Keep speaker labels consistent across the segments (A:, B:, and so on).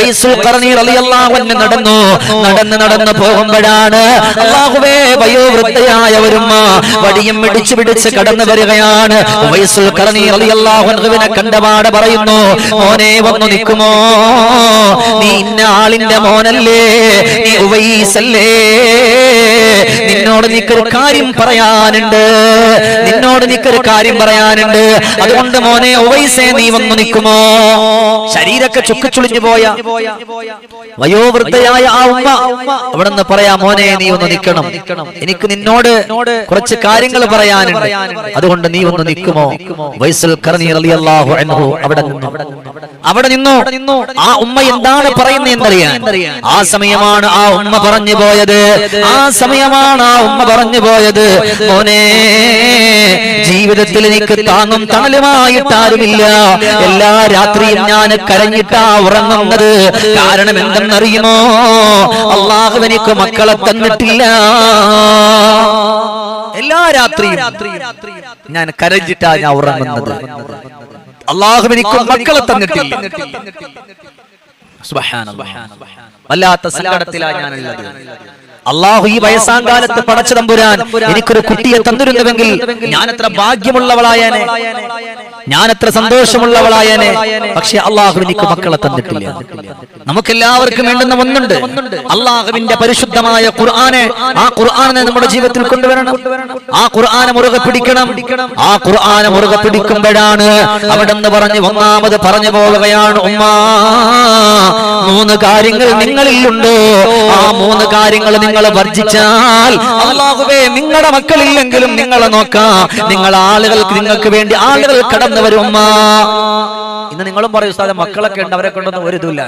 A: ഉവൈസുൽ ഖർനി റളിയല്ലാഹു അൻഹു നടന്നു പോകുമ്പോഴാണ് അല്ലാഹുവേ വയോവൃദ്ധയായ ഒരു ഉമ്മ വടിയും പിടിച്ച് കടന്നു വരികയാണ്. ഉവൈസുൽ ഖർനി റളിയല്ലാഹു അൻഹുവിനെ കണ്ടപാടെ പറയുന്നു, മോനെ വന്നു നിൽക്കുമോ? നീ ഇന്ന ആളിന്റെ മോനല്ലേ? നീ ഉവൈസല്ലേ? നിന്നോട് എനിക്കൊരു കാര്യം പറയാനുണ്ട്. അതുകൊണ്ട് മോനെ ഉവൈസേ നീ വന്നു നിൽക്കുമോ? ശരീരമൊക്കെ ചുക്കിച്ചുളിഞ്ഞു പോയ വയോവൃദ്ധയായ ആ ഉമ്മ അവിടെ നിന്ന് പറയാ, മോനെ നീ ഒന്ന് നിൽക്കണം, എനിക്ക് നിന്നോട് കുറച്ച് കാര്യങ്ങൾ പറയാനുണ്ട്, അതുകൊണ്ട് നീ ഒന്ന് നിൽക്കുമോ? ഉവൈസുൽ ഖർനി റളിയല്ലാഹു അൻഹു അവിടെ നിന്നു. ആ ഉമ്മ എന്താണ് പറയുന്നതെന്നറിയാൻ ആ സമയമാണ് ആ ഉമ്മ പറഞ്ഞു പോയത്, മോനെ ജീവിതത്തിൽ എനിക്ക് താങ്ങും തണലുമായിട്ടാരുമില്ല. എല്ലാ രാത്രിയും ഞാൻ കരഞ്ഞിട്ടാ ഉറങ്ങുന്നത്. കാരണം എന്തെന്നറിയുമോ? അല്ലാഹു എനിക്ക് മക്കളെ തന്നിട്ടില്ല. എല്ലാ രാത്രിയും ഞാൻ കരഞ്ഞിട്ടാ ഞാൻ ഉറങ്ങുന്നത്. അല്ലാഹു എനിക്ക് മക്കളെ തന്നിട്ടില്ല. സുബ്ഹാനല്ലാഹ്, വല്ലാത്ത സങ്കടത്തിലാണ് ഞാനുള്ളത്. അല്ലാഹു ഈ വയസ്സാം കാലത്ത് പടച്ച തമ്പുരാൻ എനിക്കൊരു കുട്ടിയെ തന്നിരുന്നുവെങ്കിൽ ഞാൻ എത്ര ഭാഗ്യമുള്ളവളായേനെ, ഞാൻ എത്ര സന്തോഷമുള്ളവളായേനെ. പക്ഷെ അല്ലാഹു എനിക്ക് മക്കളെ തന്നിട്ടില്ല. നമുക്കെല്ലാവർക്കും വേണ്ടുന്ന ഒന്നുണ്ട്, അല്ലാഹുവിന്റെ പരിശുദ്ധമായ ഖുർആനെ. ആ ഖുർആനെ നമ്മുടെ ജീവിതത്തിൽ കൊണ്ടുവരണം. ആ ഖുർആനെ മുറുകെ പിടിക്കണം. ആ ഖുർആനെ മുറുകെ പിടിക്കുമ്പോഴാണ് അവിടെ നിന്ന് ഒന്നാമത് പറഞ്ഞു പോവുകയാണ്, ഉമ്മാ 3 കാര്യങ്ങൾ നിങ്ങളിലുണ്ട്. ആ 3 കാര്യങ്ങൾ നിങ്ങൾ വർജിച്ചാൽ അല്ലാഹുവേ നിങ്ങളുടെ മക്കളില്ലെങ്കിലും നിങ്ങളെ നോക്കാം. നിങ്ങൾക്ക് വേണ്ടി ആളുകൾ കടന്നു വരും. ഇന്ന് നിങ്ങളും പറയും, ഉസ്താദേ മക്കളൊക്കെ ഉണ്ട്, അവരെ കൊണ്ടൊന്നും ഒരു ഇതില്ല.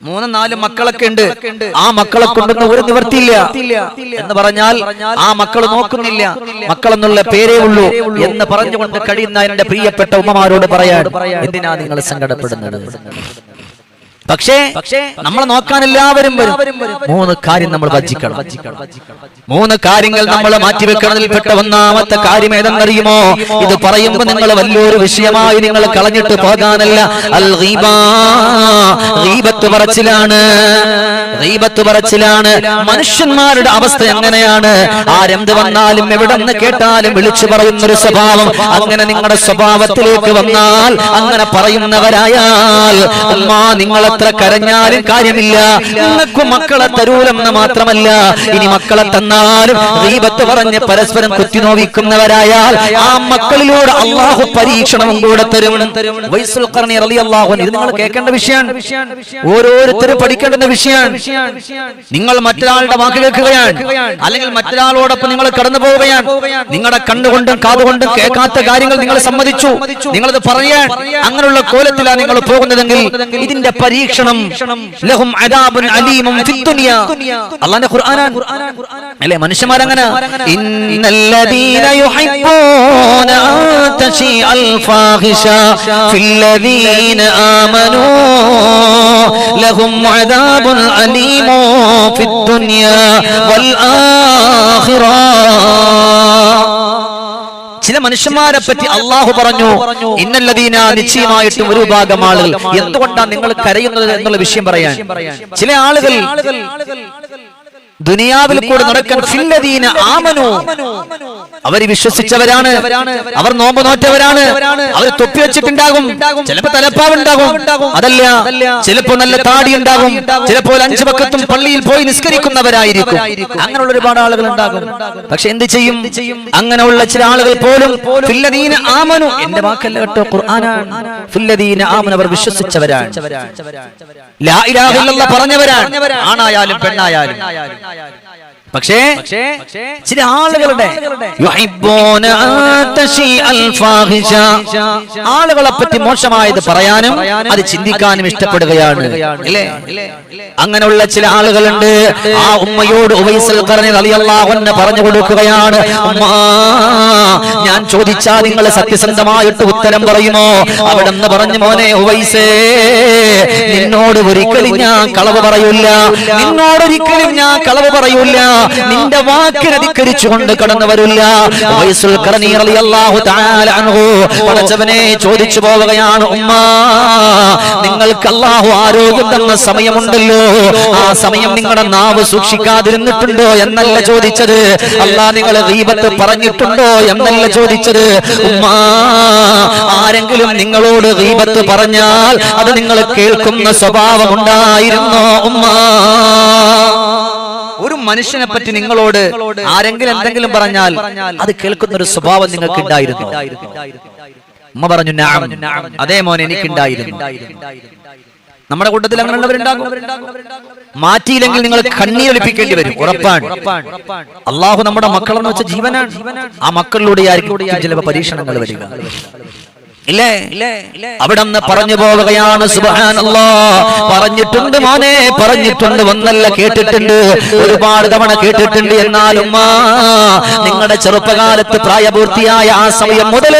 A: 3-4 മക്കളൊക്കെ ഉണ്ട്, ആ മക്കളെ കൊണ്ടൊന്നും ഒരു നിവർത്തിയില്ല എന്ന് പറഞ്ഞാൽ ആ മക്കൾ നോക്കുന്നില്ല, മക്കളെന്നുള്ള പേരേ ഉള്ളൂ എന്ന് പറഞ്ഞുകൊണ്ട് കഴിയുന്ന എന്റെ പ്രിയപ്പെട്ട ഉമ്മമാരോട് പറയാൻ, എന്തിനാ നിങ്ങൾ സങ്കടപ്പെടുന്നത്? പക്ഷേ നമ്മൾ നോക്കാൻ എല്ലാവരും വരും. 3 കാര്യം നമ്മൾ വഞ്ചിക്കണം. 3 കാര്യങ്ങൾ നമ്മൾ മാറ്റിവെക്കണതിൽപ്പെട്ട ഒന്നാമത്തെ കാര്യം ഏതെന്നറിയുമോ? ഇത് പറയുമ്പോൾ നിങ്ങൾ വലിയൊരു വിഷയമായി നിങ്ങൾ കളഞ്ഞിട്ട് പോകാനല്ല. അൽ ഗീബാ, ഗീബത്ത് പറച്ചിലാണ്. മനുഷ്യന്മാരുടെ അവസ്ഥ എങ്ങനെയാണ്? ആരെന്ത് വന്നാലും എവിടെ നിന്ന് കേട്ടാലും വിളിച്ചു പറയുന്നൊരു സ്വഭാവം. അങ്ങനെ നിങ്ങളുടെ സ്വഭാവത്തിലേക്ക് വന്നാൽ, അങ്ങനെ പറയുന്നവരായാൽ നിങ്ങൾ എത്ര കരഞ്ഞാലും കാര്യമില്ല, നിങ്ങൾക്ക് മക്കളെ തരൂലെന്ന് മാത്രമല്ല, ഇനി മക്കളെ തന്നാലും ഗീബത്ത് പറഞ്ഞ് പരസ്പരം കുത്തിനോവിക്കുന്നവരായാൽ ആ മക്കളിലൂടെ അല്ലാഹു പരീക്ഷണവും കൂടെ തരും. ഉവൈസുൽ ഖർനി റളിയല്ലാഹു അൻഹു, ഇത് നിങ്ങൾ കേൾക്കേണ്ട വിഷയമാണ്, ഓരോരുത്തരും പഠിക്കേണ്ട വിഷയമാണ്. നിങ്ങൾ മറ്റൊരാളുടെ വാക്ക് കേൾക്കുകയാണ്, അല്ലെങ്കിൽ മറ്റൊരാളോടൊപ്പം നിങ്ങൾ കടന്നു പോവുകയാണ്. നിങ്ങളുടെ കണ്ണുകൊണ്ടും കാതുകൊണ്ടും കേൾക്കാത്ത കാര്യങ്ങൾ നിങ്ങൾ സമ്മതിച്ചു, നിങ്ങളത് പറയാൻ അങ്ങനെയുള്ള കോലത്തിലാണ് നിങ്ങൾ പോകുന്നതെങ്കിൽ ഇതിന്റെ പരീക്ഷണം ലഹും അദാബുൻ അലീമുൻ ഫിദ്ദുനിയ. അല്ലാഹുവിന്റെ ഖുർആനാണ് അല്ലേ? മനുഷ്യന്മാരങ്ങനെ, ഇന്നല്ലദീന യുഹിബ്ബൂന അൻ തശീഅൽ ഫാഹിഷ ഫില്ലദീന ആമനൂ ലഹും അദാബുൻ അലീമുൻ ഫിദ്ദുനിയ വൽ ആഖിറ. ചില മനുഷ്യന്മാരെ പറ്റി അല്ലാഹു പറഞ്ഞു, ഇന്നല്ലദീന, നിശ്ചയമായിട്ടും ഒരു വിഭാഗം ആളുകൾ. എന്തുകൊണ്ടാണ് നിങ്ങൾ കരയുന്നത് എന്നുള്ള വിഷയം പറയാൻ. ചില ആളുകൾ ദുനിയാവിൽ കൂടെ നടക്കാൻ ഫില്ലദീന ആമനു, അവർ വിശ്വസിച്ചവരാണ്, അവർ നോമ്പ് നോറ്റവരാണ്, അവർ തൊപ്പി വെച്ചിട്ടുണ്ടാകും, ചിലപ്പോ തലപ്പാവുണ്ടാകും, അതല്ല ചിലപ്പോ നല്ല താടി ഉണ്ടാകും, ചിലപ്പോൾ 5 വക്തും പള്ളിയിൽ പോയി നിസ്കരിക്കുന്നവരായിരിക്കും. അങ്ങനെയുള്ള ഒരുപാട് ആളുകൾ ഉണ്ടാകും. പക്ഷെ എന്ത് ചെയ്യും? അങ്ങനെയുള്ള ചില ആളുകൾ പോലും ഫില്ലദീന ആമനു, എന്റെ വാക്കല്ല കേട്ടോ, ഖുർആനാണ്. ഫില്ലദീന ആമനു, അവർ വിശ്വസിച്ചവരാണ്, ലാ ഇലാഹ ഇല്ലല്ലാഹ് പറഞ്ഞവരാണ്, ആണായാലും പെണ്ണായാലും. പക്ഷേ ചില ആളുകളുടെ ആളുകളെ പറ്റി മോശമായത് പറയാനും അത് ചിന്തിക്കാനും ഇഷ്ടപ്പെടുകയാണ്, അല്ലേ? അങ്ങനെയുള്ള ചില ആളുകളുണ്ട്. ആ ഉമ്മയോട് ഉവൈസുൽ ഖർനി റളിയല്ലാഹു അൻഹു പറഞ്ഞു കൊടുക്കുകയാണ്, ഉമ്മാ, ഞാൻ ചോദിച്ചാൽ നിങ്ങൾ സത്യസന്ധമായിട്ട് ഉത്തരം പറയുമോ? അവിടെ നിന്ന് പറഞ്ഞു, മോനെ ഉവൈസേ, നിന്നോട് നിന്നോട് ഒരിക്കലും ഞാൻ കളവ് പറയൂല, നിന്നോടൊരിക്കലും ഞാൻ കളവ് പറയൂല, നിന്റെ വാക്കിനെ ധിക്കരിച്ചുകൊണ്ട് കടന്നു വരില്ല. ഉവൈസുൽ ഖർനി റളിയല്ലാഹു തആല അൻഹു പടച്ചവനെ ചോദിച്ചു പോവുകയാണ്, ഉമ്മ നിങ്ങൾക്ക് അല്ലാഹു ആരോഗ്യം തന്ന സമയമുണ്ടല്ലോ, ആ സമയം നിങ്ങളുടെ നാവ് സൂക്ഷിക്കാതിരുന്നിട്ടുണ്ടോ എന്നല്ല ചോദിച്ചത്, അല്ലാഹ് നിങ്ങൾ ഗീബത്ത് പറഞ്ഞിട്ടുണ്ടോ എന്നല്ല ചോദിച്ചത്. ഉമ്മ ആരെങ്കിലും നിങ്ങളോട് ഗീബത്ത് പറഞ്ഞാൽ അത് നിങ്ങൾ കേൾക്കുന്ന സ്വഭാവമുണ്ടായിരുന്നോ ഉമ്മ? ഒരു മനുഷ്യനെ പറ്റി നിങ്ങളോട് ആരെങ്കിലും എന്തെങ്കിലും പറഞ്ഞാൽ അത് കേൾക്കുന്ന ഒരു സ്വഭാവം നിങ്ങൾക്ക് ഉണ്ടായിരുന്നു? ഉമ്മ പറഞ്ഞു, നഅം, അതേ മോനെ എനിക്കുണ്ടായിരുന്നു. നമ്മുടെ കൂട്ടത്തിൽ അങ്ങനെയുള്ളവരുണ്ടാകും. മാറ്റിയില്ലെങ്കിൽ നിങ്ങൾ കണ്ണീരൊലിപ്പിക്കേണ്ടി വരും, ഉറപ്പാണ്. അള്ളാഹു നമ്മുടെ മക്കളെന്ന് വെച്ച ജീവനാണ്. ആ മക്കളിലൂടെ ആയിരിക്കും ചിലപ്പോൾ പരീക്ഷണങ്ങൾ വരിക. ഇല്ലേ? അവിടെ നിന്ന് പറഞ്ഞു പോവുകയാണ്, സുബ്ഹാനല്ലാഹ്, പറഞ്ഞിട്ടുണ്ട് മോനെ, പറഞ്ഞിട്ടുണ്ട്, ഒന്നല്ല കേട്ടിട്ടുണ്ട്, ഒരുപാട് തവണ കേട്ടിട്ടുണ്ട്. എന്നാലും നിങ്ങളുടെ ചെറുപ്പകാലത്ത് പ്രായപൂർത്തിയായ ആ സമയം മുതൽ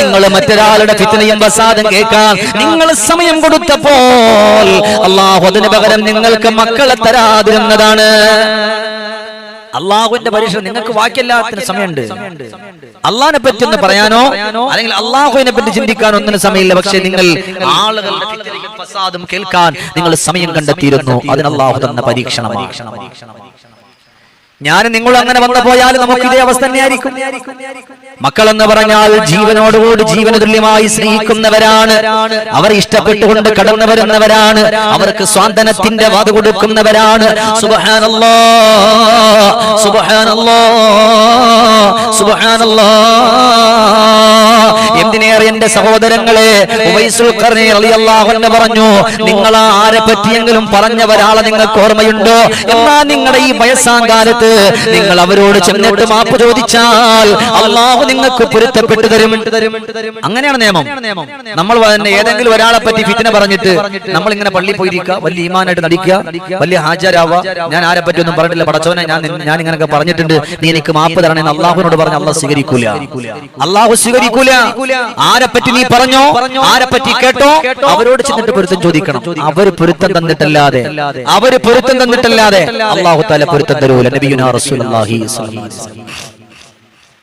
A: നിങ്ങൾ മറ്റൊരാളുടെ ഫിത്നയും ഫസാദും കേൾക്കാൻ നിങ്ങൾ സമയം കൊടുത്തപ്പോൾ അല്ലാഹു അതിന് പകരം നിങ്ങൾക്ക് മക്കളെ തരാതിരുന്നതാണ്. അള്ളാഹുവിന്റെ പരീക്ഷ നിങ്ങൾക്ക് വാക്യല്ലാത്തിന് സമയമുണ്ട്. അള്ളാഹിനെ പറ്റി ഒന്ന് പറയാനോ അല്ലെങ്കിൽ അള്ളാഹുവിനെ പറ്റി ചിന്തിക്കാനോ ഒന്നിനും സമയമില്ല. പക്ഷെ നിങ്ങൾ ആളുകളുടെ ഫിത്നയും ഫസാദും കേൾക്കാൻ നിങ്ങൾ സമയം കണ്ടെത്തിയിരുന്നു. അതിന് അള്ളാഹു തന്ന പരീക്ഷണമാണ്. ഞാൻ നിങ്ങൾ അങ്ങനെ വന്നു പോയാൽ നമുക്ക് ഇതേ അവസ്ഥ തന്നെയായിരിക്കും. മക്കളെന്ന് പറഞ്ഞാൽ ജീവനോടുകൂടി ജീവന തുല്യമായി സ്നേഹിക്കുന്നവരാണ്, അവർ ഇഷ്ടപ്പെട്ടുകൊണ്ട് കടന്നു വരുന്നവരാണ്, അവർക്ക് സ്വാന്തനത്തിന്റെ വാത് കൊടുക്കുന്നവരാണ്. സുബ്ഹാനല്ലാഹ്, സുബ്ഹാനല്ലാഹ്, സുബ്ഹാനല്ലാഹ്. എന്തിനേറെ എന്റെ സഹോദരങ്ങളെ, ഉവൈസുൽ ഖർനി റളിയല്ലാഹു അൻഹു പറഞ്ഞു, നിങ്ങൾ ആരെ പറ്റിയെങ്കിലും പറഞ്ഞ ഒരാളെ നിങ്ങൾക്ക് ഓർമ്മയുണ്ടോ? എന്നാൽ നിങ്ങളുടെ ഈ വയസ്സാം കാലത്ത് നിങ്ങൾ അവരോട് ചെന്നിട്ട് മാപ്പ് ചോദിച്ചാൽ അള്ളാഹു നിങ്ങൾക്ക് പൊരുത്തപ്പെട്ടു തരും. അങ്ങനെയാണ് നിയമം. നമ്മൾ ഏതെങ്കിലും ഒരാളെ പറ്റി ഫിത്ന പറഞ്ഞിട്ട് നമ്മൾ ഇങ്ങനെ പള്ളിയിൽ പോയിരിക്കുക, വലിയ ഈമാനായിട്ട് നടിക്കുക, വലിയ ഹാജരാവുക, ഞാൻ ആരെ പറ്റി ഒന്നും പറഞ്ഞിട്ടില്ല, പടച്ചോനെ ഞാൻ ഇങ്ങനെയൊക്കെ പറഞ്ഞിട്ടുണ്ട്, നീ എനിക്ക് മാപ്പ് തരണേ, അള്ളാഹുവിനോട് പറഞ്ഞ അള്ളാഹ് സ്വീകരിക്കൂല. അള്ളാഹു സ്വീകരിക്കൂല. ആരെ പറ്റി നീ പറഞ്ഞോ, ആരെ പറ്റി കേട്ടോ, അവരോട് ചെന്നിട്ട് പൊരുത്തം ചോദിക്കണം. അവർ പൊരുത്തം തന്നിട്ടല്ലാതെ അള്ളാഹു തആല പൊരുത്തം തരൂല. നബിയുനാ റസൂലുള്ളാഹി സ്വല്ലല്ലാഹു അലൈഹി വസല്ലം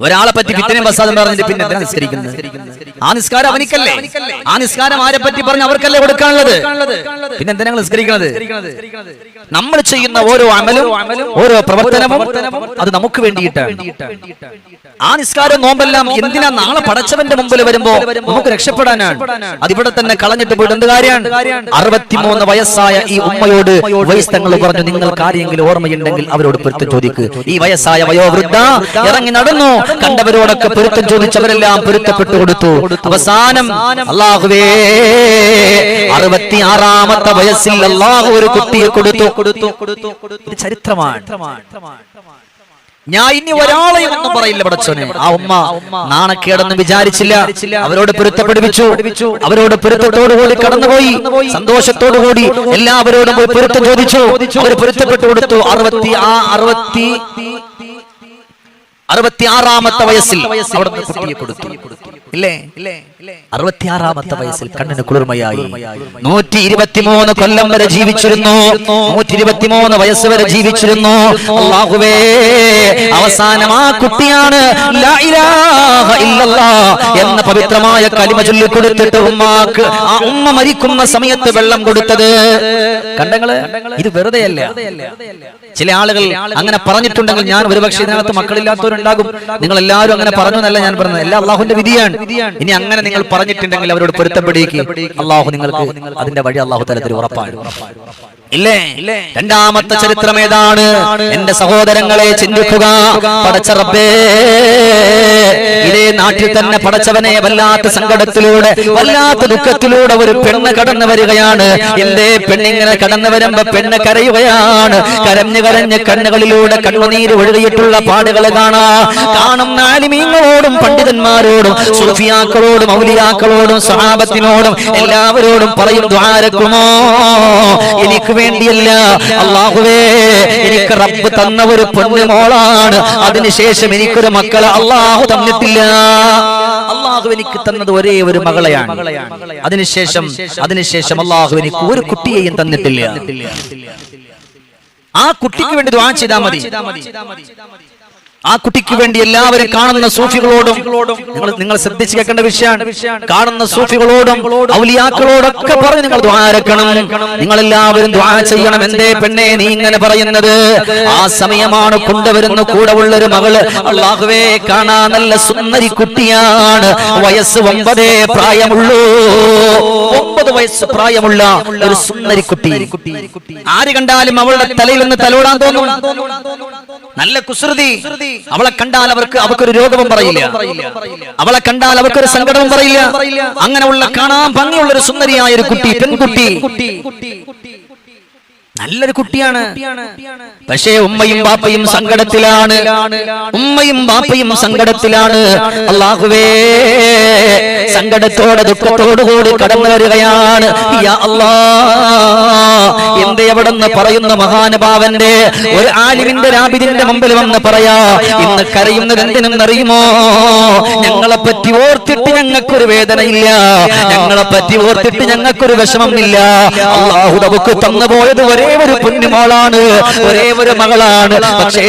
A: ഒരാളെ പറ്റി ഫിത്നയും ഫസാദും പറഞ്ഞിട്ട് പിന്നെ എന്തിനാ നിസ്കരിക്കുന്നത്? ആ നിസ്കാരം അവനിക്കല്ലേ? ആ നിസ്കാരം ആരെ പറ്റി പറഞ്ഞ് അവർക്കല്ലേ കൊടുക്കാനുള്ളത്? പിന്നെ എന്തിനാ നിസ്കരിക്കുന്നത്? നമ്മൾ ചെയ്യുന്ന ഓരോ അമലും ഓരോ പ്രവർത്തനവും അത് നമുക്ക് വേണ്ടിയിട്ടാണ്. ആ നിസ്കാരം നോമ്പെല്ലാം എന്തിനാ? നാളെ പടച്ചവന്റെ മുമ്പിൽ വരുമ്പോ നമുക്ക് രക്ഷപ്പെടാനാണ്. അതിവിടെ തന്നെ കളഞ്ഞിട്ട് പോയിട്ട് എന്ത് കാര്യമാണ്? 63 വയസ്സായ ഈ ഉമ്മയോട് ഉവൈസ് തങ്ങൾ പറഞ്ഞു, നിങ്ങൾക്ക് ആരെങ്കിലും ഓർമ്മയുണ്ടെങ്കിൽ അവരോട് പൊരുത്തം ചോദിക്ക്. ഈ വയസ്സായ വയോവൃദ്ധ ഇറങ്ങി നടന്നു, കണ്ടവരോടൊക്കെ പൊരുത്തം ചോദിച്ചവരെല്ലാം പൊരുത്തപ്പെട്ടു കൊടുത്തു. അവസാനം അല്ലാഹുവേ 66ാമത്തെ വയസ്സിൽ അല്ലാഹു ഒരു കുട്ടിയെ കൊടുത്തു. ഇത് ചരിത്രമാണ്. ഞാൻ ഇനി ഒരാളെയും ഒന്നും പറയില്ല പടച്ചോനെ. ആ ഉമ്മ നാണക്കേടൊന്നും വിചാരിച്ചില്ല, അവരോട് പൊരുത്തപ്പെടുവിച്ചു, അവരോട് പൊരുത്തത്തോടുകൂടി കടന്നുപോയി, സന്തോഷത്തോടുകൂടി എല്ലാവരോടും പോയി പൊരുത്തം ചോദിച്ചു. അവർ പൊരുത്തപ്പെട്ടു കൊടുത്തു. 66ാമത്തെ വയസ്സിൽ അവിടുന്ന് കുട്ടിയെ കൊടുത്തു. ഇല്ലേ? 66ാമത്തെ വയസ്സിൽ കണ്ണിന് കുളിർമയായി. 123 കൊല്ലം വരെ ജീവിച്ചിരുന്നു, 123 വയസ്സ് വരെ ജീവിച്ചിരുന്നു. അല്ലാഹുവേ, അവസാനം ആ കുട്ടിയാണ് ലാ ഇലാഹ ഇല്ലല്ലാഹ് എന്ന പവിത്രമായ കലിമ ചൊല്ലി കൊടുത്തിട്ട് ഉമ്മാക്ക് ആ ഉമ്മ മരിക്കുന്ന സമയത്ത് വെള്ളം കൊടുത്തത്. കണ്ടങ്ങള്, ഇത് വെറുതെയല്ല. ചില ആളുകൾ അങ്ങനെ പറഞ്ഞിട്ടുണ്ടെങ്കിൽ ഞാൻ ഒരുപക്ഷെ ഇതിനകത്ത് മക്കളില്ലാത്തവരുണ്ടാകും. നിങ്ങൾ എല്ലാവരും അങ്ങനെ പറഞ്ഞു എന്നല്ല ഞാൻ പറഞ്ഞത്, എല്ലാം അള്ളാഹുവിന്റെ വിധിയാണ്. ഇനി അങ്ങനെ നിങ്ങൾ പറഞ്ഞിട്ടുണ്ടെങ്കിൽ അവരോട് പൊരുത്തപ്പെടുകയും അള്ളാഹു നിങ്ങൾക്ക് അതിന്റെ വഴി അള്ളാഹു തലത്തിൽ ഉറപ്പാണ്. ഇല്ലേ? രണ്ടാമത്തെ ചരിത്രം ഏതാണ്? എന്റെ സഹോദരങ്ങളെ ചിന്തിക്കുക. പടച്ച റബ്ബേ, ഇതേ നാട്ടിൽ തന്നെ പടച്ചവനെ വല്ലാത്ത സങ്കടത്തിലൂടെ വല്ലാത്ത ദുഃഖത്തിലൂടെ ഒരു പെണ്ണ് കടന്നു വരികയാണ്. എന്റെ പെണ്ണിങ്ങനെ കടന്നു വരുമ്പോ പെണ്ണ് കരയുകയാണ്. കരഞ്ഞു കരഞ്ഞ് കണ്ണുകളിലൂടെ കണ്ണുനീര് ഒഴുകിയിട്ടുള്ള പാടുകൾ കാണും. ആലിമീങ്ങളോടും പണ്ഡിതന്മാരോടും സൂഫിയാക്കളോടും ഔലിയാക്കളോടും സ്വഹാബത്തിനോടും എല്ലാവരോടും പറയും, ദ്വാരക്കുമോ, എനിക്ക് വേണ്ടിയല്ല, അല്ലാഹുവേ എനിക്ക് റബ്ബ് തന്ന ഒരു പൊന്നുമോളാണ്, അതിനുശേഷം എനിക്കൊരു മക്കളെ അള്ളാഹു തന്നിട്ടില്ല. അള്ളാഹു എനിക്ക് തന്നത് ഒരേ ഒരു മകളെയാണ്. അതിനുശേഷം അള്ളാഹു എനിക്ക് ഒരു കുട്ടിയെയും തന്നിട്ടില്ല. ആ കുട്ടിക്ക് വേണ്ടി ദുആ ചെയ്താൽ മതി. ആ കുട്ടിക്ക് വേണ്ടി എല്ലാവരും കാണുന്ന സൂഫികളോടും നിങ്ങൾ ശ്രദ്ധിച്ചു കേൾക്കേണ്ട വിഷയമാണ്. കാണുന്ന സൂഫികളോടും ഔലിയാക്കളോടൊക്കെ പറഞ്ഞ് നിങ്ങൾ ദുആ ഇറക്കണം. നിങ്ങൾ എല്ലാവരും ദുആ ചെയ്യണം. എന്തേ പെണ്ണേ നീ ഇങ്ങനെ പറയുന്നത്? ആ സമയമാണ് കൊണ്ടുവരുന്ന കൂടെ ഉള്ളൊരു മകള്, അല്ലാഹുവേ കാണാൻ നല്ല സുന്ദരി കുട്ടിയാണ്, വയസ്സ് 9 പ്രായമുള്ളൂ. 9 വയസ്സ് പ്രായമുള്ള ഒരു സുന്ദരി കുട്ടി. ആര് കണ്ടാലും അവളുടെ തലയിൽ നിന്ന് തലോടാൻ തോന്നും. നല്ല കുസൃതി. അവളെ കണ്ടാൽ അവർക്കൊരു രോഗവും പറയില്ല. അവളെ കണ്ടാൽ അവർക്കൊരു സങ്കടവും പറയില്ല. അങ്ങനെയുള്ള കാണാൻ ഭംഗിയുള്ള ഒരു സുന്ദരിയായ ഒരു കുട്ടി, പെൺകുട്ടി, നല്ലൊരു കുട്ടിയാണ്. പക്ഷേ ഉമ്മയും ബാപ്പയും സങ്കടത്തിലാണ്. അല്ലാഹുവേ സങ്കടത്തോടെ ദുഃഖത്തോടുകൂടി കടന്നു വരികയാണ്. യാ അല്ലാഹ്, എന്തേ അവിടെന്ന് പറയുന്ന മഹാനുഭാവന്റെ ഒരു ആലിമിന്റെ രാബിദിന്റെ മുമ്പിൽ വന്ന് പറയാ, ഇന്ന് കരയുന്നത് എന്തിനെന്നറിയുമോ? ഞങ്ങളെ പറ്റി ഓർത്തിട്ട് ഞങ്ങൾക്കൊരു വേദനയില്ല, ഞങ്ങളെ പറ്റി ഓർത്തിട്ട് ഞങ്ങൾക്കൊരു വിഷമമില്ല. അല്ലാഹു നമുക്ക് തന്നു പോയത് ഒരേ ഒരു കുഞ്ഞുമോളാണ്, ഒരേ ഒരു മകളാണ്. പക്ഷേ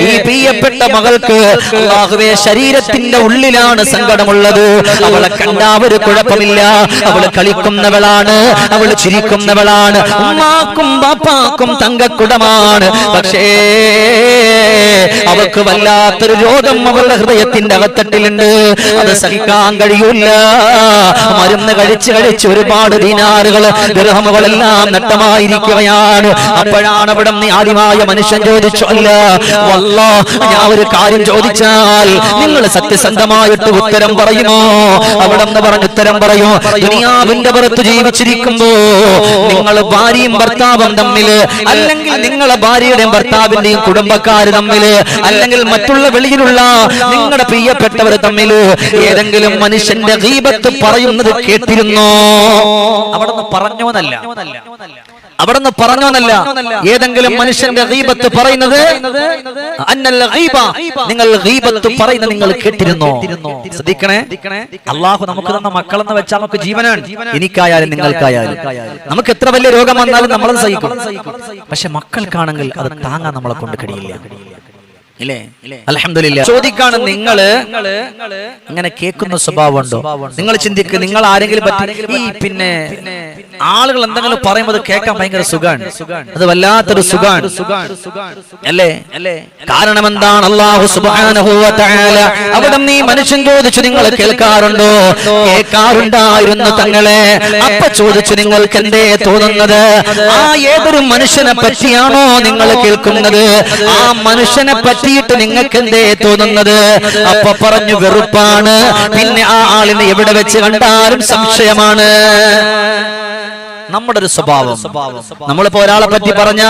A: ഈ പ്രിയപ്പെട്ട മകൾക്ക് അല്ലാഹുവേ ശരീരത്തിന്റെ ഉള്ളിലാണ് സങ്കടമുള്ളത്. അവളെ കണ്ടാ ഒരു കുഴപ്പമില്ല, അവള് കളിക്കുന്നവളാണ്, അവള് ചിരിക്കുന്നവളാണ്, ഉമ്മാക്കും ബാപ്പാക്കും തങ്കക്കുടമാണ്. പക്ഷേ അവൾക്ക് വല്ലാത്തൊരു രോഗം അവളുടെ ഹൃദയത്തിന്റെ അകത്തട്ടിലുണ്ട്. അത് സഹിക്കാൻ കഴിയൂല. മരുന്ന് കഴിച്ച് ഒരുപാട് ദീനാറുകൾ ദിർഹമുകളെല്ലാം നഷ്ടമായിരിക്കുകയാണ്. അപ്പോഴാണ് അവിടെ നീ ആദ്യമായ മനുഷ്യൻ ചോദിച്ചു, അല്ല വല്ലാഹ് ഞാൻ ഒരു കാര്യം ചോദിച്ചാൽ നിങ്ങൾ സത്യസന്ധമായിട്ട് ഉത്തരം പറയുമോ? അവിടെ നിന്ന് പറഞ്ഞ് ഉത്തരം പറയൂ. ദുനിയാവിന്റെ പുറത്ത് ജീവിച്ചിരിക്കുമ്പോ നിങ്ങൾ ഭാര്യയും ഭർത്താവും തമ്മിൽ, അല്ലെങ്കിൽ നിങ്ങളെ ഭാര്യയുടെയും ഭർത്താവിന്റെയും കുടുംബക്കാര് തമ്മിൽ, അല്ലെങ്കിൽ മറ്റുള്ള വെളിയിലുള്ള നിങ്ങളുടെ പ്രിയപ്പെട്ടവർ തമ്മിൽ ഏതെങ്കിലും മനുഷ്യന്റെ ഗീബത്ത് പറയുന്നത് കേട്ടിരുന്നോ? അവിടെ നിന്ന് പറഞ്ഞോന്നല്ല, ഏതെങ്കിലും മനുഷ്യന്റെ ഗീബത്ത് പറയുന്നത്, നിങ്ങൾ ഗീബത്ത് പറയുന്നത് നിങ്ങൾ കേട്ടിരുന്നോ? ശ്രദ്ധിക്കണേ. അള്ളാഹു നമുക്ക് തന്ന മക്കളെന്ന് വെച്ചാൽ നമുക്ക് ജീവനാണ്. എനിക്കായാലും നിങ്ങൾക്കായാലും നമുക്ക് എത്ര വലിയ രോഗം വന്നാലും നമ്മളത് സഹിക്കും. പക്ഷെ മക്കൾക്കാണെങ്കിൽ അത് താങ്ങാൻ നമ്മളെ കൊണ്ട് കഴിയില്ല. അൽഹംദുലില്ലാ. ചോദിക്കാണ്, നിങ്ങള് അങ്ങനെ കേൾക്കുന്ന സ്വഭാവമുണ്ടോ? നിങ്ങൾ ചിന്തിക്ക്, നിങ്ങൾ ആരെങ്കിലും പറ്റി ഈ പിന്നെ ആളുകൾ എന്തെങ്കിലും പറയുമ്പോൾ കേൾക്കാൻ ഭയങ്കര സുഖാണ്, അത് വല്ലാത്തൊരു സുഖാണ് അല്ലേ? കാരണം എന്താണ്? അല്ലാഹു സുബ്ഹാനഹു വ തആല അവിടെ നീ മനുഷ്യൻ ചോദിച്ചു, നിങ്ങൾ കേൾക്കാറുണ്ടോ? കേൾക്കാറുണ്ടായിരുന്നു തങ്ങളെ. അപ്പൊ ചോദിച്ചു, നിങ്ങൾക്ക് എന്തേ തോന്നുന്നത്? ആ ഏതൊരു മനുഷ്യനെ പറ്റിയാണോ നിങ്ങൾ കേൾക്കുന്നത്, ആ മനുഷ്യനെ പറ്റിയിട്ട് നിങ്ങൾക്ക് എന്തേ തോന്നുന്നത്? അപ്പൊ പറഞ്ഞു, വെറുപ്പാണ്. പിന്നെ ആ ആളിനെ എവിടെ വെച്ച് കണ്ടാലും സംശയമാണ്. നമ്മുടെ ഒരു സ്വഭാവം. നമ്മളിപ്പോ ഒരാളെ പറ്റി പറഞ്ഞ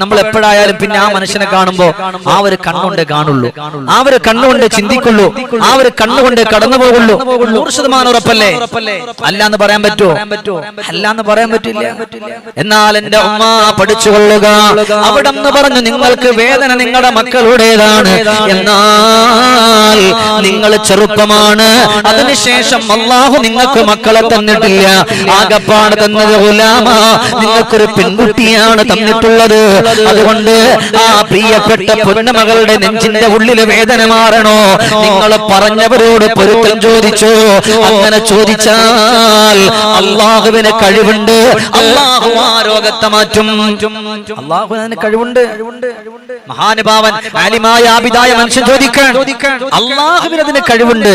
A: നമ്മൾ എപ്പോഴായാലും പിന്നെ ആ മനുഷ്യനെ കാണുമ്പോ ആ ഒരു കണ്ണുകൊണ്ടേ കാണുള്ളൂ, ആ ഒരു കണ്ണുകൊണ്ട് ചിന്തിക്കുള്ളൂ, ആ ഒരു കണ്ണുകൊണ്ട് കടന്നു പോകുള്ളൂ. 100% ഉറപ്പല്ലേ? അല്ലാന്ന് പറയാൻ പറ്റുമോ? അല്ലാന്ന് പറയാൻ പറ്റില്ല. എന്നാൽ എന്റെ ഉമ്മ പഠിച്ചുകൊള്ളുക. അവിടെ നിന്ന് പറഞ്ഞു, നിങ്ങൾക്ക് വേദന നിങ്ങളുടെ മക്കളുടേതാണ്, എന്നാൽ നിങ്ങൾ ചെറുപ്പമാണ്. അതിനുശേഷം അല്ലാഹു നിങ്ങൾക്ക് മക്കളെ തന്നിട്ടില്ല. ആകപ്പാട് തന്നത് ഗുലാമ, നിങ്ങൾക്കൊരു പെൺകുട്ടിയാണ് തന്നിട്ടുള്ളത്. അതുകൊണ്ട് ആ പ്രിയപ്പെട്ട പൊന്നമകളുടെ നെഞ്ചിന്റെ ഉള്ളില് വേദന മാറണോ? നിങ്ങൾ പറഞ്ഞവരോട് പൊരുത്തം ചോദിച്ചു. അങ്ങനെ ചോദിച്ചാൽ അള്ളാഹുവിന് കഴിവുണ്ട്. അള്ളാഹു ആ രോഗത്തെ മാറ്റും. അള്ളാഹുവിന് കഴിവുണ്ട്. മഹാനുഭാവൻ ആലിമായ ആബിദായ മനുഷ്യൻ ചോദിക്കാൻ, അള്ളാഹുവിന് അതിന് കഴിവുണ്ട്.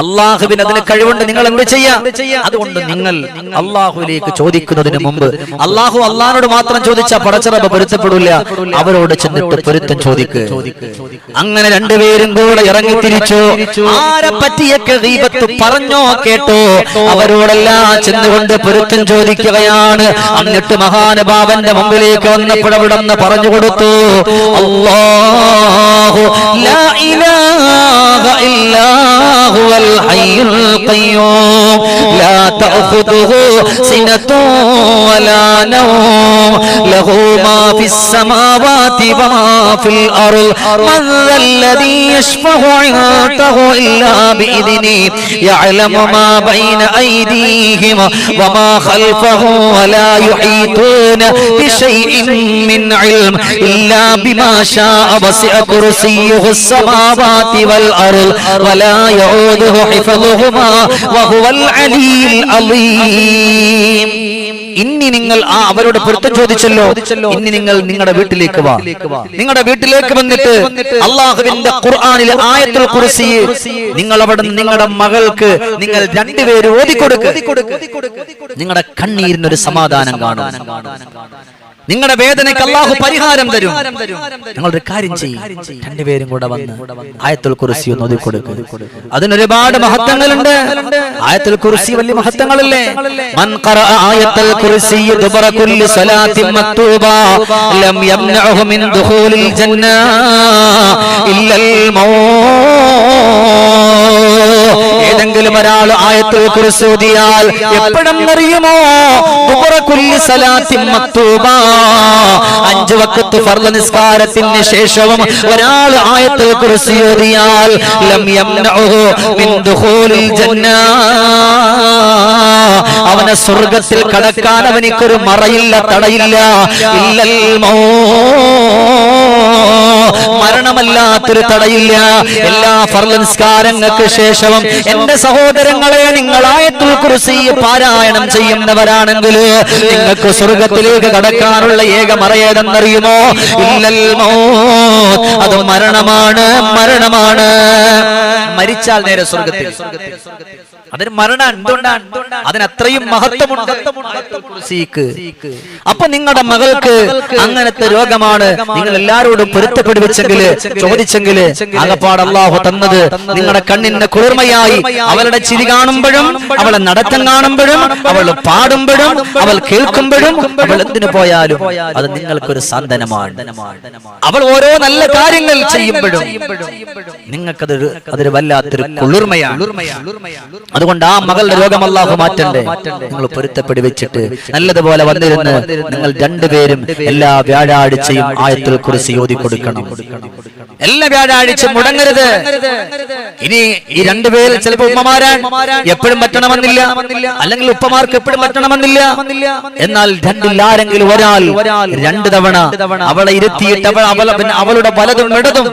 A: അള്ളാഹുവിന് അതിന് കഴിവുണ്ട്. നിങ്ങൾ എന്ത് ചെയ്യാ? അതുകൊണ്ട് നിങ്ങൾ അള്ളാഹുവിലേക്ക് ചോദിക്കുന്നതിന് മുമ്പ് അള്ളാഹിനോട് മാത്രം ചോദിച്ചാൽ പടച്ചറബ് പൊരുത്തപ്പെടില്ല. അവരോട് ചെന്നിട്ട് പൊരുത്തം ചോദിക്ക്. അങ്ങനെ രണ്ടുപേരും കൂടെ ഇറങ്ങി തിരിച്ചു. ആരെ പറ്റിയൊക്കെ ഗീബത്ത് പറഞ്ഞോ കേട്ടോ, അവരോടെല്ലാം ചെന്നുകൊണ്ട് പൊരുത്തം ചോദിക്കുകയാണ്. എന്നിട്ട് മഹാനുഭാവന്റെ മുമ്പിലേക്ക് വന്നപ്പോഴവിടെന്ന് പറഞ്ഞു കൊടുത്തു, അല്ലാഹു ലാ ഇലാഹ ഇല്ലാ ഹുവൽ ഹയ്യുൽ ഖയ്യൂം ലാ തഅഖുദുഹു സിനത്തുൻ വലാ നൗം ലഹു മാ ഫിസ് സമാവാതി വമാ ഫിൽ അർള് മൻ ദല്ലദീ യശ്ഫഉ ഇൻദഹു ഇല്ലാ ബിഇദ്നി യഅലമു മാ ബൈന അയ്ദീഹിം വമാ ഖൽഫഹും വലാ യുഹീതൂന ബിശൈഇൻ മിൻ ഇൽം ഇല്ലാ ബിമാ ശാഅ വസിഅ കുർസിയ്യുഹു السماوات والأرض ولا يؤوده حفظهما وهو العلي العظيم. ഇനി നിങ്ങൾ അവരോട് പൊരുത്തം ചോദിച്ചല്ലോ, ഇനി നിങ്ങൾ നിങ്ങളുടെ വീട്ടിലേക്ക് വാ. നിങ്ങളുടെ വീട്ടിലേക്ക് വന്നിട്ട് അള്ളാഹുവിന്റെ ഖുർആനിലെ ആയത്തുൽ കുർസി നിങ്ങൾ അവിടെ നിങ്ങളുടെ മകൾക്ക് നിങ്ങൾ രണ്ടുപേരും ഓതിക്കൊടുക്കുക. നിങ്ങളുടെ കണ്ണീരിനൊരു സമാധാനം കാണും, നിങ്ങളുടെ വേദനയ്ക്ക് അല്ലാഹു പരിഹാരം തരും. നിങ്ങളൊരു കാര്യം ചെയ്യും, രണ്ടുപേരും കൂടെ വന്ന് ആയത്തുൽ കുർസി ഒന്ന് ഓതിക്കൊടുക്കുക. അതിനൊരുപാട് മഹത്വങ്ങളുണ്ട്. ആയത്തുൽ കുർസി വലിയ മഹത്വങ്ങളല്ലേ? മൻ ഖറഅ ആയത്തുൽ കുർസി ദുബറ കുല്ലി സ്വലാത്തിൻ മക്തൂബ ലം യംനഉഹു മിൻ ദുഖൂലിൽ ജന്ന ഇല്ലൽ മൗത്ത്. ഏതെങ്കിലും ഒരാൾ ആയത്തുൽ കുർസി ഓതിയാൽ എപ്പോഴെന്നറിയുമോ? ദുബറ കുല്ലി സ്വലാത്തിൻ മക്തൂബ, 5 വഖത്ത് ഫർള് നിസ്കാരത്തിന് ശേഷവും ഒരാൾ ആയത്തുൽ കുർസി ഓതിയാൽ ലം യംനഉഹു മിൻ ദുഖൂലിൽ ജന്ന, അവനെ സ്വർഗ്ഗത്തിൽ കടക്കാൻ അവനിക്കൊരു മറയില്ല, തടയില്ല. ഇല്ലൽ മൗത്ത്, മരണമല്ലാത്തൊരു തടയില്ല. എല്ലാ ഫർള് നിസ്കാരങ്ങൾക്ക് ശേഷവും എന്റെ സഹോദരങ്ങളെ, നിങ്ങൾ ആയത്തുൽ കുർസി പാരായണം ചെയ്യുന്നവരാണെങ്കിൽ നിങ്ങൾക്ക് സ്വർഗ്ഗത്തിലേക്ക് കടക്കാനുള്ള ഏക മറയേതെന്നറിയുമോ? ഇല്ലൽ മൗത്ത്, അത് മരണമാണ്, മരണമാണ്. മരിച്ചാൽ നേരെ സ്വർഗ്ഗത്തിൽ. അതിന് മരണം എന്തുകൊണ്ടാണ്? അതിനത്രയും മഹത്വമുണ്ട് കുർസിക്ക്. അപ്പൊ നിങ്ങളുടെ മകൾക്ക് അങ്ങനത്തെ രോഗമാണ്, നിങ്ങൾ എല്ലാരോടും പൊരുത്തപ്പെടുവിച്ചെങ്കിൽ ചോദിച്ചെങ്കിൽ ആകപ്പാട് അല്ലാഹു തന്നത് നിങ്ങളുടെ കണ്ണിന്റെ കുളിർമയായി അവളുടെ ചിരി കാണുമ്പോഴും അവളെ നടത്തം കാണുമ്പോഴും അവൾ പാടുമ്പോഴും അവൾ കേൾക്കുമ്പോഴും അവൾ എന്തിനു പോയാലും അത് നിങ്ങൾക്കൊരു സാന്ത്വനമാണ്. അവൾ ഓരോ നല്ല കാര്യങ്ങൾ ചെയ്യുമ്പോഴും നിങ്ങൾക്കതൊരു വല്ലാത്തൊരു കുളിർമയാണ്. അതുകൊണ്ട് ആ മകളുടെ രോഗം അല്ലാഹു മാറ്റണ്ടേ? നിങ്ങൾ പൊരുത്തപ്പെടി വെച്ചിട്ട് നല്ലതുപോലെ വന്നിരുന്ന് നിങ്ങൾ രണ്ടുപേരും എല്ലാ വ്യാഴാഴ്ചയും ആയത്തുൽ കുർസി ഓതി കൊടുക്കണം. എല്ലാ വ്യാഴാഴ്ച മുടങ്ങരുത്. ഇനി ഈ രണ്ടുപേരും ചിലപ്പോൾ ഉമ്മമാരാൻ എപ്പോഴും പറ്റണമെന്നില്ല, അല്ലെങ്കിൽ ഉപ്പമാർക്ക് എപ്പോഴും പറ്റണമെന്നില്ല. എന്നാൽ രണ്ടിൽ ആരെങ്കിലും ഒരാൾ 2 തവണ അവളെ ഇരുത്തിയിട്ട് അവളുടെ വലതും ഇടതും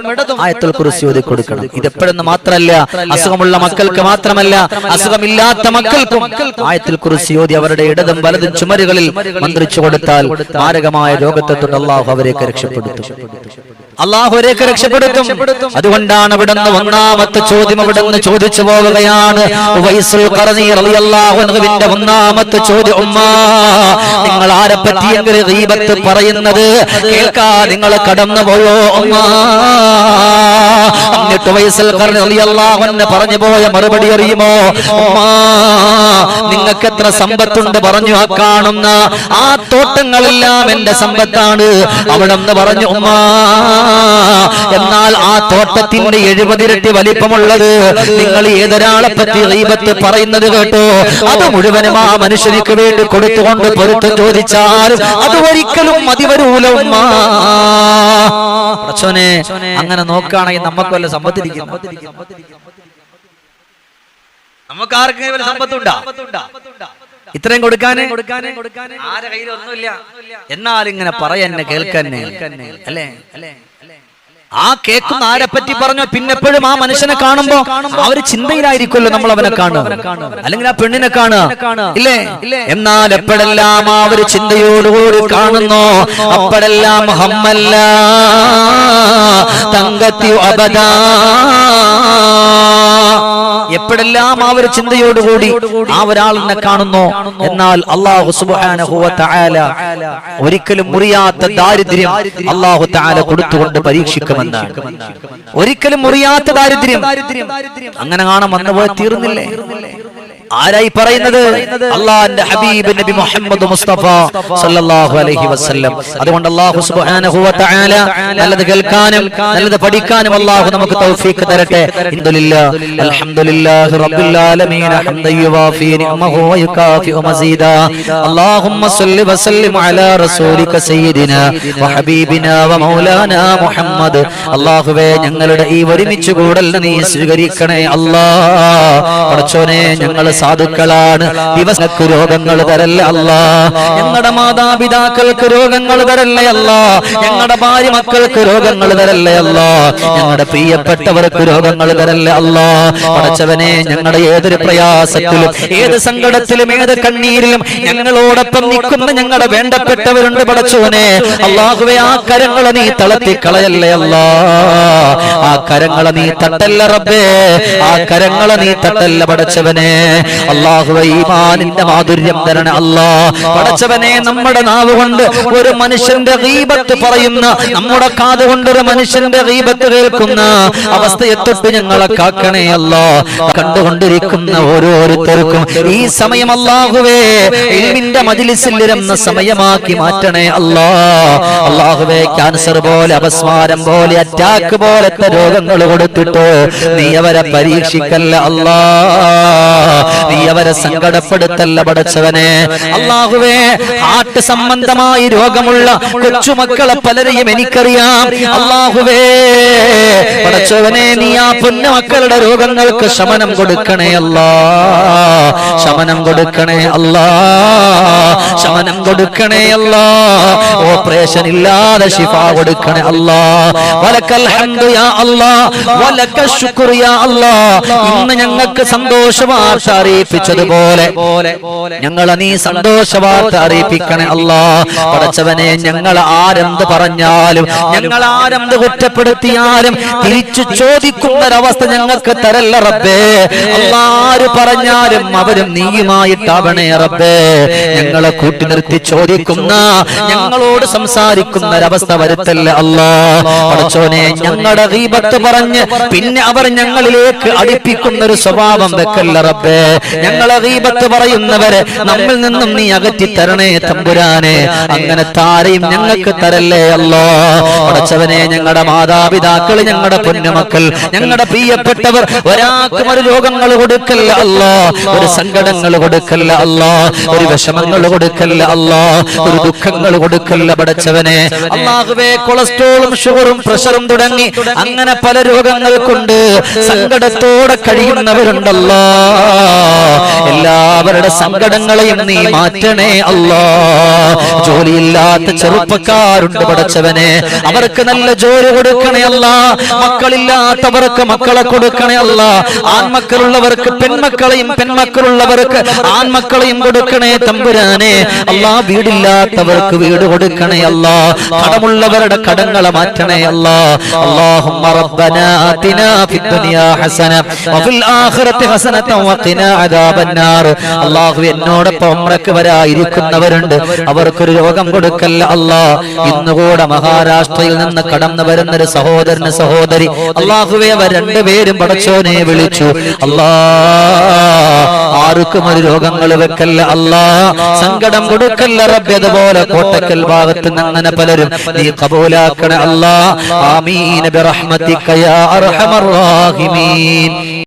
A: ആയത്തുൽ കുർസി ഓതി കൊടുക്കണം. ഇതെപ്പോഴെന്ന് മാത്രമല്ല, അസുഖമുള്ള മക്കൾക്ക് മാത്രമല്ല, അസുഖമില്ലാത്ത മക്കൾക്കും ആയത്തുൽ കുർസി ഓതി അവരുടെ ഇടതും വലതും ചുമരുകളിൽ മന്ത്രിച്ചു കൊടുത്താൽ മാരകമായ രോഗത്തെ തൊട്ട് അല്ലാഹു അവരെയൊക്കെ രക്ഷപ്പെടുത്തും. അതുകൊണ്ടാണ് അവിടുന്ന് ഒന്നാമത്തെ ചോദ്യം അവിടുന്ന് ചോദിച്ചു പോവുകയാണ്. ഉവൈസുൽ ഖർനി റളിയല്ലാഹു അൻഹുവിന്റെ ഒന്നാമത്തെ ചോദ്യം, ഉമ്മാ നിങ്ങൾ ആരെ പറ്റിയെങ്കിലും ഗീബത്ത് പറയുന്നത് കേൾക്കാൻ നിങ്ങൾ കടന്നുപോയോ ഉമ്മാ? എന്നിട്ട് ഉവൈസുൽ ഖർനി റളിയല്ലാഹു അൻഹു പറഞ്ഞു പോയ മറുപടി അറിയുമോ? ഉമ്മാ നിങ്ങൾക്ക് എത്ര സമ്പത്തുണ്ട് പറഞ്ഞു, ആ കാണുന്ന ആ തോട്ടങ്ങളെല്ലാം എന്റെ സമ്പത്താണ്. അവിടെന്ന് പറഞ്ഞു, ഉമ്മാ എന്നാൽ ആ തോട്ടത്തിന്റെ 70 ഇരട്ടി വലിപ്പമുള്ളത് നിങ്ങൾ ഏതൊരാളെ പറ്റി ഗീബത്ത് പറയുന്നത് കേട്ടോ, അത് മുഴുവനും ആ മനുഷ്യനിക്ക് വേണ്ടി കൊടുത്തുകൊണ്ട് പൊരുത്തം ചോദിച്ചാൽ അത് ഒരിക്കലും മതി വരൂല ഉമ്മാ. പടച്ചോനെ, അങ്ങനെ നോക്കുകയാണെങ്കിൽ നമുക്ക് വല്ല സമ്പത്തിരിക്കും? നമുക്ക് ആർക്കെങ്കിലും സമ്പത്തുണ്ടാ? ഇത്രയും കൊടുക്കാനേ ആരെ കയ്യിൽ ഒന്നുമില്ല. എന്നാൽ ഇങ്ങനെ പറയാന്നെ കേൾക്കന്നെ അല്ലേ? ആ കേൾക്കുന്ന ആരെ പറ്റി പറഞ്ഞോ പിന്നെപ്പോഴും ആ മനുഷ്യനെ കാണുമ്പോ ആ ഒരു ചിന്തയിലായിരിക്കുമല്ലോ നമ്മൾ അവനെ കാണുക, അല്ലെങ്കിൽ ആ പെണ്ണിനെ കാണുക, ഇല്ലേ? എന്നാൽ എപ്പോഴെല്ലാം ആ ഒരു ചിന്തയോടുകൂടി കാണുന്നു, അപ്പോഴെല്ലാം ഹമ്മല്ല തങ്കത്തി അബദാ. എപ്പോഴെല്ലാം ആ ഒരു ചിന്തയോടുകൂടി ആ ഒരാളിനെ കാണുന്നു, എന്നാൽ അല്ലാഹു സുബ്ഹാനഹു വ തആല ഒരിക്കലും മുറിയാത്ത ദാരിദ്ര്യം അല്ലാഹു തആല കൊടുത്തുകൊണ്ട് പരീക്ഷിക്കുമെന്നാണ്. ഒരിക്കലും മുറിയാത്ത ദാരിദ്ര്യം. അങ്ങനെ കാണാൻ വന്നുപോയ തീർന്നില്ലേ? ആരായി പറയുന്നത്? അള്ളാഹുവിന്റെ ഹബീബ് നബി മുഹമ്മദ് മുസ്തഫ സല്ലല്ലാഹു അലൈഹി വസല്ലം. അതുകൊണ്ട് അല്ലാഹു സുബ്ഹാനഹു വ തആല നല്ലത് കേൾക്കാനും നല്ലത് പഠിക്കാനും അല്ലാഹു നമുക്ക് തൗഫീഖ് തരട്ടെ. അൽഹംദുലില്ലാഹി റബ്ബിൽ ആലമീൻ ഹംദൻ യുവാഫി നിഅമഹു വ യുകാഫിഉ മസീദാ. അല്ലാഹുമ്മ സ്വല്ലി വസല്ലിം അലാ റസൂലിക സയ്യിദിനാ വ ഹബീബിനാ വ മൗലാനാ മുഹമ്മദ്. അല്ലാഹുവേ, ഞങ്ങളുടെ ഈ ഒരുമിച്ച് കൂടൽ നീ സ്വീകരിക്കണേ അല്ലാഹ്. പടച്ചോനെ, ഞങ്ങൾ സാധുക്കളാണ്, ദിവസക്ക് രോഗങ്ങൾ തരല്ല അല്ലാ. ഞങ്ങളുടെ മാതാപിതാക്കൾക്ക് രോഗങ്ങൾ തരല്ലേ അല്ലാ. ഞങ്ങളുടെ ഭാര്യ മക്കൾക്ക് രോഗങ്ങൾ തരല്ലേ അല്ലാ. ഞങ്ങളുടെ പ്രിയപ്പെട്ടവർക്ക് രോഗങ്ങൾ തരല്ലേ അല്ലാ. പടച്ചവനെ, ഞങ്ങളുടെ ഏതൊരു പ്രയാസത്തിലും ഏത് സങ്കടത്തിലും ഏത് കണ്ണീരിലും ഞങ്ങളോടൊപ്പം നിൽക്കുന്ന ഞങ്ങളുടെ വേണ്ടപ്പെട്ടവരുണ്ട് പടച്ചവനെ. അല്ലാഹുവേ, ആ കരങ്ങളെ നീ തളർത്തിക്കളയല്ലേ അല്ലാ. ആ കരങ്ങളെ നീ തട്ടല്ല റബ്ബേ, ആ കരങ്ങളെ നീ തട്ടല്ല പടച്ചവനെ. അല്ലാഹുവേ, ഈമാനിന്റെ മാധുര്യം തരണേ അല്ലാ. പടച്ചവനെ, നമ്മുടെ നാവ് കൊണ്ട് ഒരു മനുഷ്യന്റെ ഗീബത്ത് പറയുന്ന, നമ്മുടെ കാത് കൊണ്ട് ഒരു മനുഷ്യന്റെ ഗീബത്ത് കേൾക്കുന്ന അവസ്ഥയെ തൊട്ട് ഞങ്ങളെ കാക്കണേ അല്ലാ. കണ്ടുകൊണ്ടിരിക്കുന്ന ഓരോരുത്തർക്കും ഈ സമയം അല്ലാഹുവേ ഇൽമിന്റെ മജ്ലിസിൽ ഇരുന്ന സമയമാക്കി മാറ്റണേ അല്ലാ. അല്ലാഹുവേ, ക്യാൻസർ പോലെ, അപസ്മാരം പോലെ, അറ്റാക്ക് പോലത്തെ രോഗങ്ങൾ കൊടുത്തിട്ട് നീ അവരെ പരീക്ഷിക്കല്ല അല്ലാ. നീ അവരെ സങ്കടപ്പെടുത്തല്ല പടച്ചവനെ. അല്ലാഹുവേ, ഹാർട്ട് സംബന്ധമായി രോഗമുള്ള കൊച്ചുമക്കളെ പലരെയും എനിക്കറിയാം. അല്ലാഹുവേ, പടച്ചവനെ, നീ ആ പൊന്നുമക്കളുടെ രോഗങ്ങൾക്ക് ശമനം കൊടുക്കണേ അല്ലാ. ശമനം കൊടുക്കണേ അല്ലാ. ശമനം കൊടുക്കണേ അല്ലാ. ഓപ്പറേഷൻ ഇല്ലാതെ ശിഫ കൊടുക്കണേ അല്ലാ. വലക്കൽ ഹംദു യാ അല്ലാ, വലക്കൽ ശുക്ർ യാ അല്ലാ. ഇന്ന് ഞങ്ങൾക്ക് സന്തോഷവാർത്ത അറിയിപ്പിച്ചതുപോലെ ഞങ്ങളെ നീ സന്തോഷവാർത്ത അറിയിപ്പിക്കണേ അല്ലാ. പടച്ചവനെ, ഞങ്ങൾ ആരെന്ത് പറഞ്ഞാലും ഞങ്ങൾ ആരെന്ത് കുറ്റപ്പെടുത്തിയാലും തിരിച്ചു ചോദിക്കുന്നൊരവസ്ഥ ഞങ്ങൾക്ക് തരല്ല റബ്ബേ. ആര് പറഞ്ഞാലും അവരും നീയുമായിട്ടാവണേ റബ്ബേ. ഞങ്ങളെ കൂട്ടി നിർത്തി ചോദിക്കുന്ന, ഞങ്ങളോട് സംസാരിക്കുന്ന ഒരവസ്ഥ വരുത്തല്ല അല്ലാ. പടച്ചോനെ, ഞങ്ങളുടെ ഗീബത്ത് പറഞ്ഞ് പിന്നെ അവർ ഞങ്ങളിലേക്ക് അടുപ്പിക്കുന്ന ഒരു സ്വഭാവം വെക്കല്ല റബ്ബേ. ഞങ്ങളെ ഗീബത്ത് പറയുന്നവരെ നമ്മിൽ നിന്നും നീ അകറ്റി തരണേ തമ്പുരാനെ. അങ്ങനെ താരെയും ഞങ്ങൾക്ക് തരല്ലേ അല്ലാ. പടച്ചവനെ, ഞങ്ങളുടെ മാതാപിതാക്കൾ, ഞങ്ങളുടെ പൊന്നുമക്കൾ, ഞങ്ങളുടെ പ്രിയപ്പെട്ടവർ ഒരാൾക്കും ഒരു രോഗങ്ങൾ കൊടുക്കല്ല അല്ലാ. ഒരു സങ്കടങ്ങൾ കൊടുക്കല്ല അല്ലാ. ഒരു വിഷമങ്ങൾ കൊടുക്കല്ല അല്ലാ. ഒരു ദുഃഖങ്ങൾ കൊടുക്കല്ല പടച്ചവനെ. അല്ലാഹുവേ, കൊളസ്ട്രോളും ഷുഗറും പ്രഷറും തുടങ്ങി അങ്ങനെ പല രോഗങ്ങൾ കൊണ്ട് സങ്കടത്തോടെ കഴിയുന്നവരുണ്ടല്ലോ. എല്ലാവരുടെ സങ്കടങ്ങളെയും നീ മാറ്റണേ അല്ലാ. ജോലിയില്ലാത്ത ചെറുപ്പക്കാരുണ്ട് പടച്ചവനെ, അവർക്ക് നല്ല ജോലി കൊടുക്കണേ അല്ലാ. മക്കളില്ലാത്തവർക്ക് മക്കളെ കൊടുക്കണേ അല്ലാ. ആൺമക്കളുള്ളവർക്ക് പെൺമക്കളെയും പെൺമക്കളുള്ളവർക്ക് ആൺമക്കളെയും കൊടുക്കണേ തമ്പുരാനെ. അല്ലാ, വീടില്ലാത്തവർക്ക് വീട് കൊടുക്കണേ അല്ലാ. കടമുള്ളവരുടെ കടങ്ങളെ മാറ്റണേ അല്ലാ. അല്ലാഹുമ്മ റബ്ബനാ ആതിനാ ഫിദ്ദുനിയാ ഹസന വഫിൽ ആഖിറതി ഹസനത വഖിനാ അദാബന്നാർ. അല്ലാഹു, എന്നോടൊപ്പം ഉംറക്ക് വരായിരിക്കുന്നവരുണ്ട്, അവർക്കൊരു രോഗം കൊടുക്കല്ല അല്ലാ. ഇന്നുകൂടെ മഹാരാഷ്ട്രയിൽ നിന്ന് കടന്നു വരുന്ന ഒരു സഹോദരന് സഹോദരി, അല്ലാഹുവേ, അവർ രണ്ടുപേരും പടച്ചോനെ വിളിച്ചു. അല്ലാ, ആർക്കും ഒരു രോഗങ്ങൾ വെക്കല്ല അല്ലാ. സങ്കടം കൊടുക്കല്ല റബ്ബേ. അതുപോലെ കോട്ടക്കൽ ഭാഗത്ത് നിന്ന് അങ്ങനെ പലരും നീ ഖബൂലാക്കണേ അല്ലാ. ആമീൻ ബിറഹ്മതിക യാ അർഹമർ റഹീമീൻ.